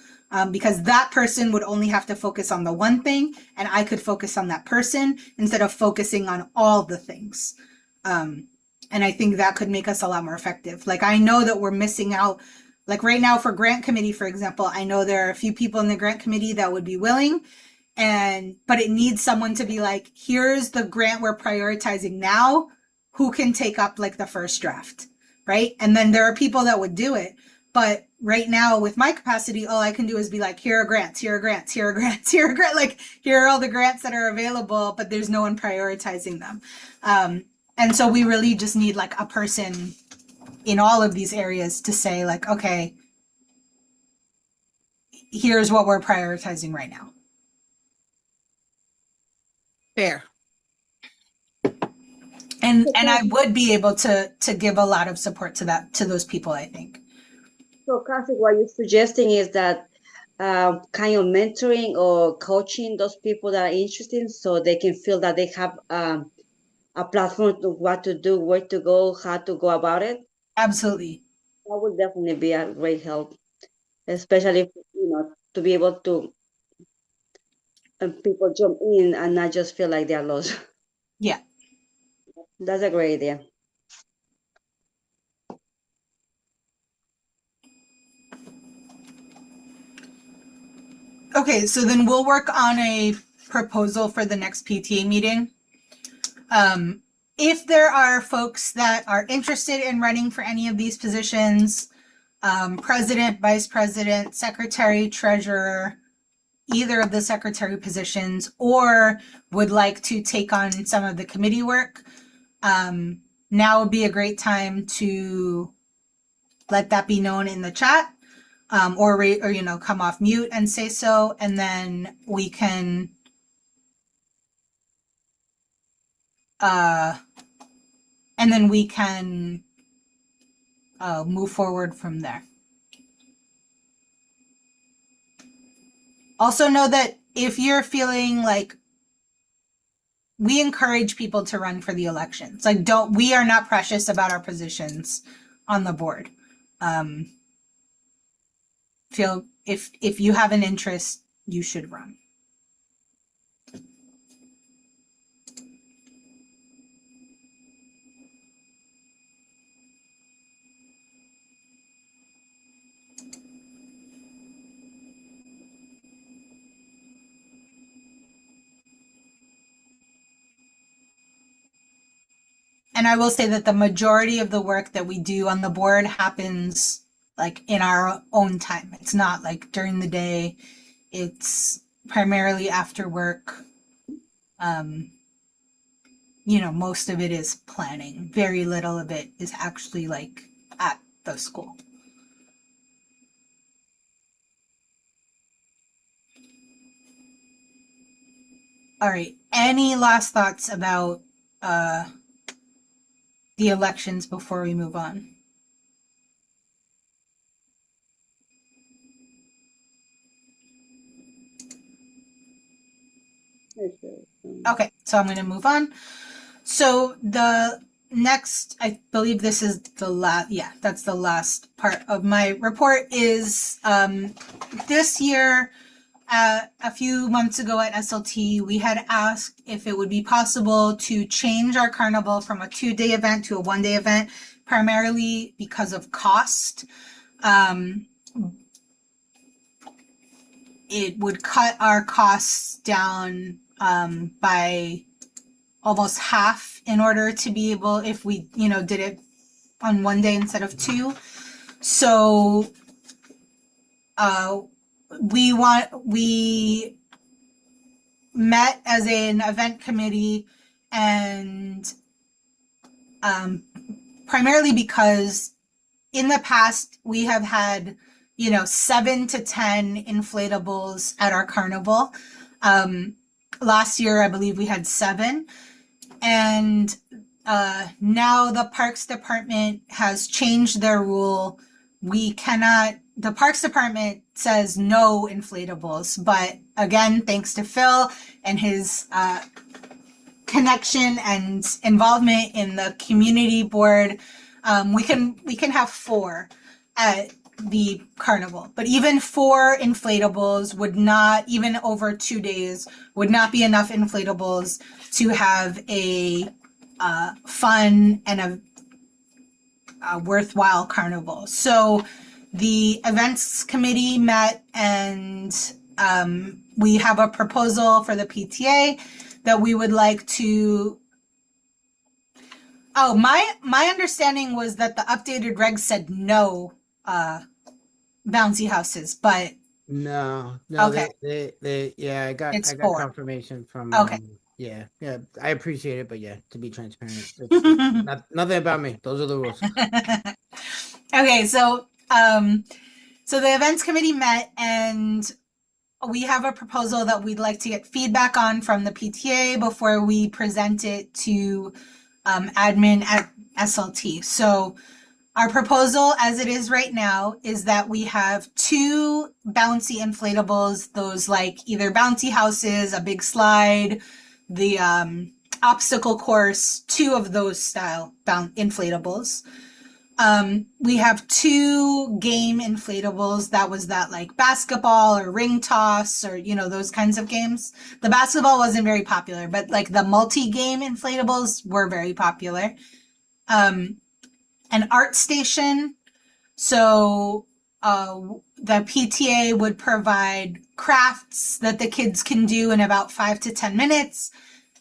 Because that person would only have to focus on the one thing and I could focus on that person instead of focusing on all the things. And I think that could make us a lot more effective. Like I know that we're missing out, like right now for grant committee, for example, I know there are a few people in the grant committee that would be willing, but it needs someone to be like, here's the grant we're prioritizing now. Who can take up like the first draft, right? And then there are people that would do it. But right now with my capacity, all I can do is be like, here are grants, here are grants, here are grants, here are grants. Like, here are all the grants that are available, but there's no one prioritizing them. And so we really just need like a person in all of these areas to say like, okay, here's what we're prioritizing right now. Fair. And I would be able to give a lot of support to those people, I think. So, Kathy, what you're suggesting is that kind of mentoring or coaching those people that are interested so they can feel that they have a platform to what to do, where to go, how to go about it? Absolutely. That would definitely be a great help, especially, to be able to people jump in and not just feel like they're lost. Yeah. That's a great idea. Okay, so then we'll work on a proposal for the next PTA meeting. If there are folks that are interested in running for any of these positions, president, vice president, secretary, treasurer, either of the secretary positions, or would like to take on some of the committee work, now would be a great time to let that be known in the chat, or come off mute and say so, and then we can move forward from there. Also know that if you're feeling like, we encourage people to run for the elections. Like, we are not precious about our positions on the board. Feel if you have an interest, you should run. And I will say that the majority of the work that we do on the board happens like in our own time. It's not like during the day. It's primarily after work. Most of it is planning. Very little of it is actually like at the school. All right. Any last thoughts about the elections before we move on? Okay, so I'm going to move on. So the next, I believe this is the last, yeah, that's the last part of my report is this year, a few months ago at SLT, we had asked if it would be possible to change our carnival from a 2-day event to a 1-day event, primarily because of cost. It would cut our costs down by almost half in order to be able, if we, did it on 1 day instead of 2. So we met as an event committee, and primarily because in the past we have had 7 to 10 inflatables at our carnival. Last year I believe we had 7, and now the Parks Department has changed their rule. The Parks Department says no inflatables, but again, thanks to Phil and his connection and involvement in the community board, we can have 4 at the carnival. But even 4 inflatables would not, even over 2 days, would not be enough inflatables to have a fun and a worthwhile carnival. So the events committee met, and we have a proposal for the PTA that we would like to. Oh, my understanding was that the updated regs said no bouncy houses, but No, okay, I got it's 4. confirmation from Okay. yeah, I appreciate it, but yeah, to be transparent, it's nothing about me. Those are the rules. Okay, so the events committee met, and we have a proposal that we'd like to get feedback on from the PTA before we present it to admin at SLT. So our proposal as it is right now is that we have 2 bouncy inflatables, those like either bouncy houses, a big slide, the obstacle course, 2 of those style inflatables. We have 2 game inflatables. That was that like basketball or ring toss or, those kinds of games. The basketball wasn't very popular, but like the multi-game inflatables were very popular. An art station. So, the PTA would provide crafts that the kids can do in about 5 to 10 minutes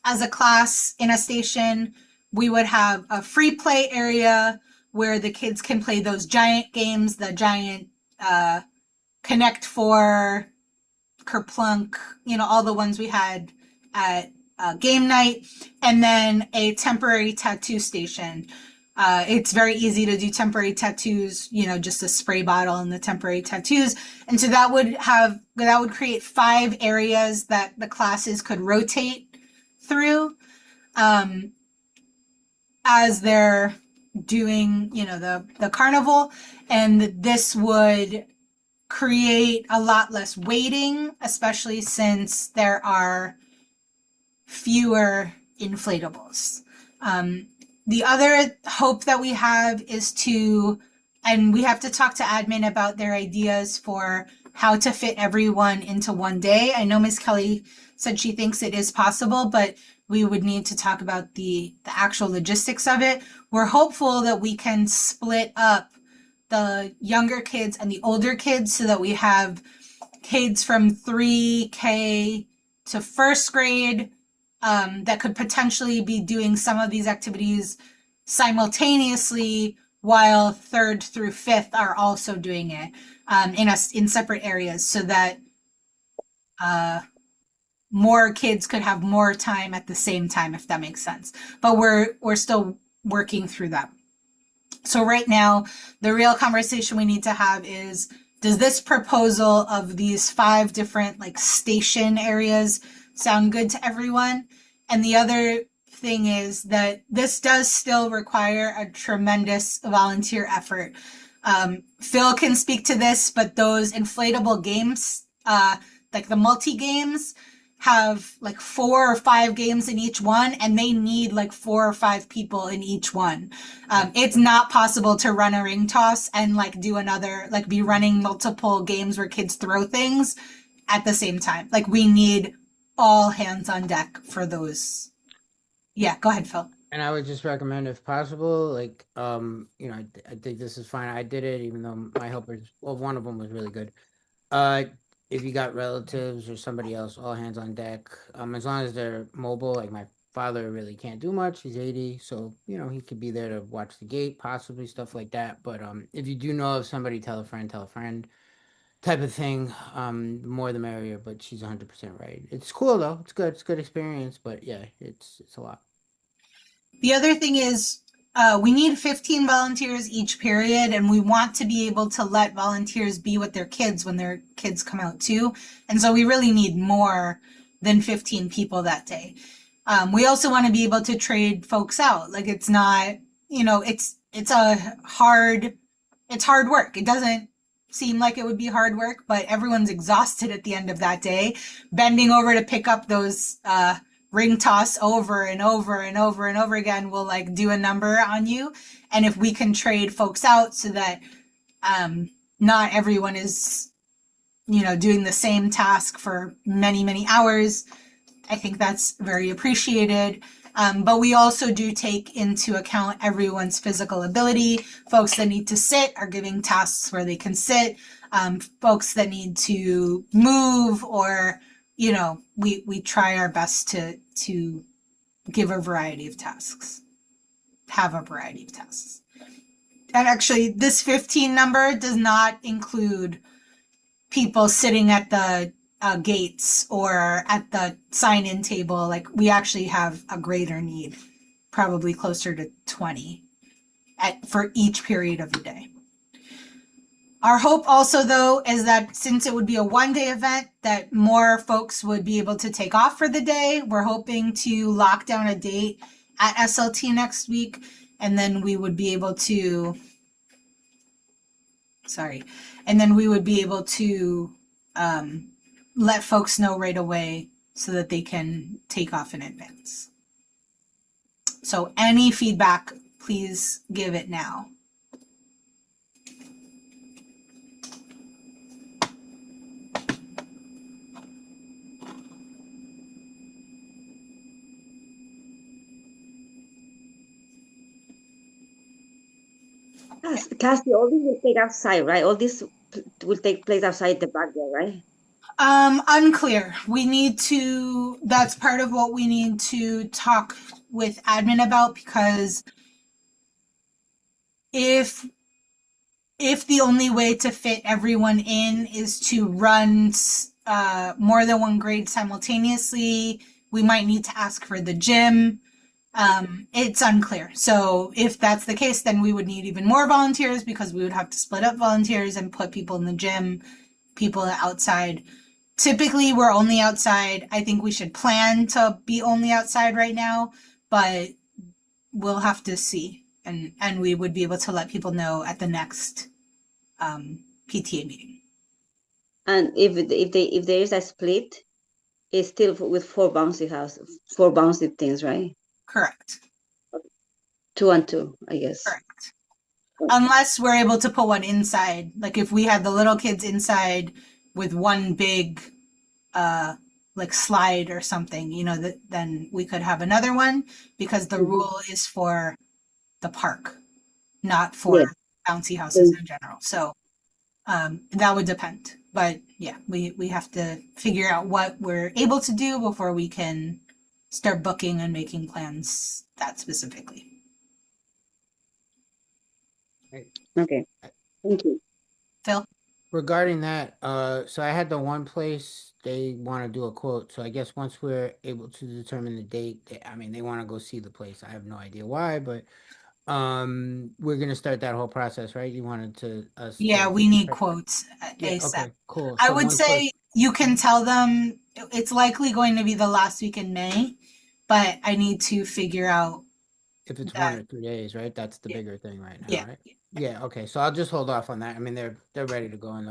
as a class in a station. We would have a free play area where the kids can play those giant games, the giant Connect 4, Kerplunk, all the ones we had at game night, and then a temporary tattoo station. It's very easy to do temporary tattoos, just a spray bottle and the temporary tattoos. And so that would create 5 areas that the classes could rotate through as they're doing, the carnival. And this would create a lot less waiting, especially since there are fewer inflatables. The other hope that we have is and we have to talk to admin about their ideas for how to fit everyone into 1 day. I know Ms. Kelly said she thinks it is possible, but we would need to talk about the actual logistics of it. We're hopeful that we can split up the younger kids and the older kids so that we have kids from 3K to 1st grade that could potentially be doing some of these activities simultaneously, while 3rd through 5th are also doing it in separate areas, so that more kids could have more time at the same time, if that makes sense. But we're still working through that. So right now, the real conversation we need to have is, does this proposal of these 5 different like station areas, sound good to everyone? And the other thing is that this does still require a tremendous volunteer effort. Phil can speak to this, but those inflatable games, like the multi games, have like 4 or 5 games in each one, and they need like 4 or 5 people in each one. It's not possible to run a ring toss and like do another, like be running multiple games where kids throw things at the same time. Like we need all hands on deck for those. Yeah, go ahead, Phil. And I would just recommend, if possible, like, I think this is fine. I did it, even though my helpers, well, one of them was really good. Uh, if you got relatives or somebody else, all hands on deck. As long as they're mobile, like my father really can't do much. He's 80, so he could be there to watch the gate, possibly stuff like that. But if you do know of somebody, tell a friend, type of thing. The more the merrier. But she's 100% right. It's cool though. It's good. It's a good experience. But yeah, it's a lot. The other thing is we need 15 volunteers each period, and we want to be able to let volunteers be with their kids when their kids come out too. And so we really need more than 15 people that day. We also want to be able to trade folks out. Like it's not, it's hard work. It doesn't seem like it would be hard work, but everyone's exhausted at the end of that day, bending over to pick up those ring toss over and over and over and over again will like do a number on you. And if we can trade folks out so that not everyone is doing the same task for many, many hours, I think that's very appreciated. But we also do take into account everyone's physical ability. Folks that need to sit are giving tasks where they can sit. Folks that need to move, or we try our best to give a variety of tasks, have a variety of tasks. And actually, this 15 number does not include people sitting at the gates or at the sign-in table. Like we actually have a greater need, probably closer to 20 for each period of the day. Our hope also, though, is that since it would be a one-day event, that more folks would be able to take off for the day. We're hoping to lock down a date at SLT next week, and then we would be able to, let folks know right away so that they can take off in advance. So any feedback, please give it now. Cassie, all this will take outside, right? All this will take place outside the backyard, right? Unclear. That's part of what we need to talk with admin about, because if the only way to fit everyone in is to run more than one grade simultaneously, we might need to ask for the gym. It's unclear. So if that's the case, then we would need even more volunteers, because we would have to split up volunteers and put people in the gym, people outside. Typically, we're only outside. I think we should plan to be only outside right now, but we'll have to see. And we would be able to let people know at the next PTA meeting. And if there is a split, it's still with 4 bouncy things, right? Correct. 2 and 2, I guess. Correct. Unless we're able to put one inside. Like if we had the little kids inside with one big like slide or something, then we could have another one, because the rule is for the park, not for bouncy houses in general. So that would depend. But yeah, we have to figure out what we're able to do before we can start booking and making plans that specifically. Okay, thank you. Phil? Regarding that, so I had the one place they want to do a quote. So I guess once we're able to determine the date, they want to go see the place. I have no idea why, but we're gonna start that whole process, right? You wanted to Yeah, we need quotes Yeah, ASAP. okay, cool. I So would once say you can tell them It's likely going to be the last week in May, but I need to figure out If it's 1 that. or 2 days, right? That's the Yeah. bigger thing right now, Yeah. right? Yeah. Okay. So I'll just hold off on that. I mean, they're ready to go, and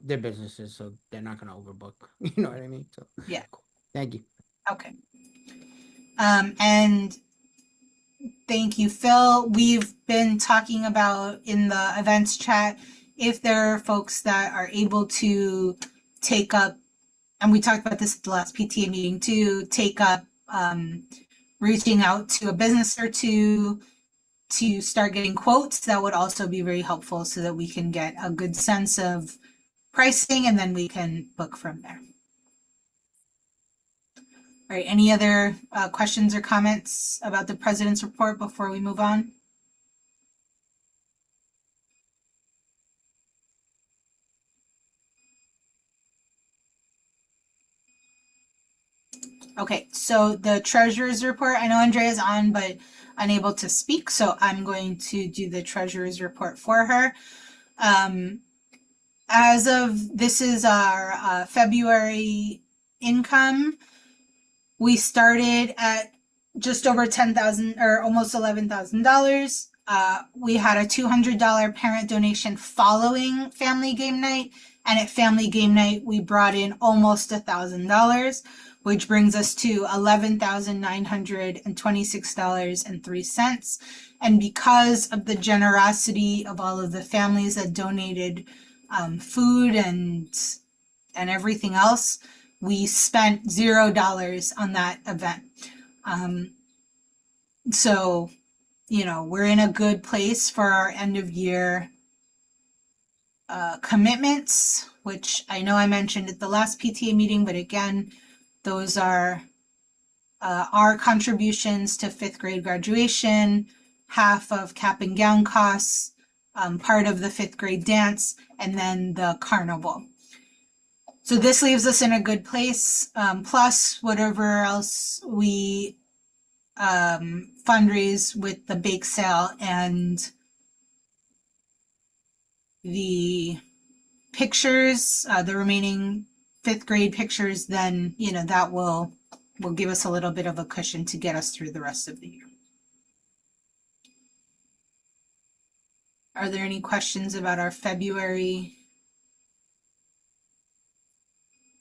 they're businesses, so they're not going to overbook. You know what I mean? So Yeah. cool. Thank you. Okay. And thank you, Phil. We've been talking about in the events chat if there are folks that are able to take up, and we talked about this at the last PTA meeting too, take up reaching out to a business or two to start getting quotes. That would also be very helpful so that we can get a good sense of pricing and then we can book from there. All right, any other questions or comments about the president's report before we move on? Okay, so the treasurer's report, I know Andrea's on, but unable to speak, so I'm going to do the treasurer's report for her. As of, this is our February income. We started at just over 10,000 or almost $11,000. We had a $200 parent donation following family game night. And at family game night, we brought in almost $1,000, which brings us to $11,926.03. And because of the generosity of all of the families that donated food and everything else, we spent $0 on that event. So, you know, we're in a good place for our end of year commitments, which I know I mentioned at the last PTA meeting, but again, those are our contributions to 5th grade graduation, half of cap and gown costs, part of the 5th grade dance, and then the carnival. So this leaves us in a good place, plus whatever else we fundraise with the bake sale and the pictures, the remaining 5th grade pictures, then, you know, that will give us a little bit of a cushion to get us through the rest of the year. Are there any questions about our February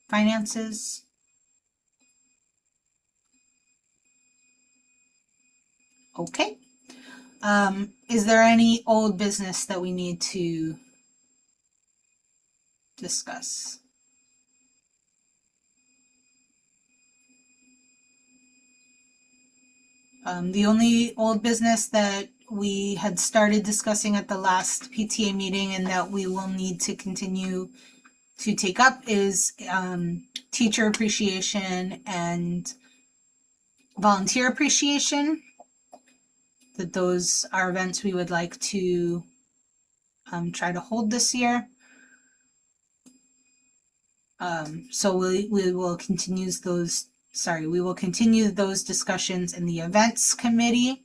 finances? Okay. Is there any old business that we need to discuss? The only old business that we had started discussing at the last PTA meeting and that we will need to continue to take up is teacher appreciation and volunteer appreciation. That those are events we would like to try to hold this year. So we will continue those. Sorry, we will continue those discussions in the events committee.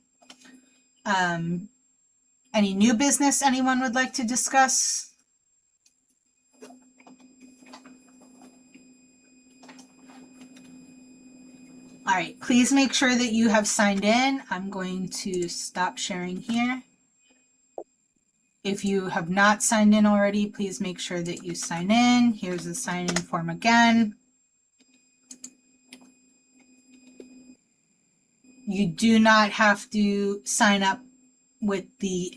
Any new business anyone would like to discuss? All right, please make sure that you have signed in. I'm going to stop sharing here. If you have not signed in already, please make sure that you sign in. Here's the sign-in form again. You do not have to sign up with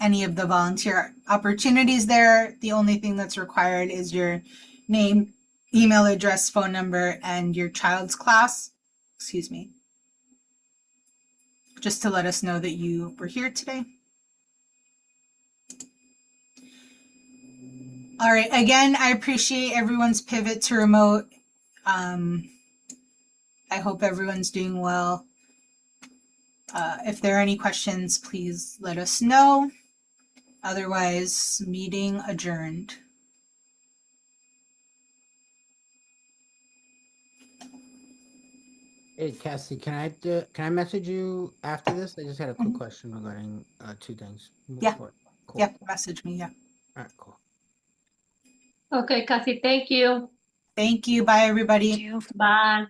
any of the volunteer opportunities there. The only thing that's required is your name, email address, phone number, and your child's class. Excuse me. Just to let us know that you were here today. All right, again, I appreciate everyone's pivot to remote. I hope everyone's doing well. If there are any questions, please let us know. Otherwise, meeting adjourned. Hey, Cassie, can I message you after this? I just had a quick question regarding 2 things. Yeah. Cool. Yep, message me, yeah. All right, cool. Okay, Cassie, thank you. Thank you. Bye, everybody. Thank you. Bye.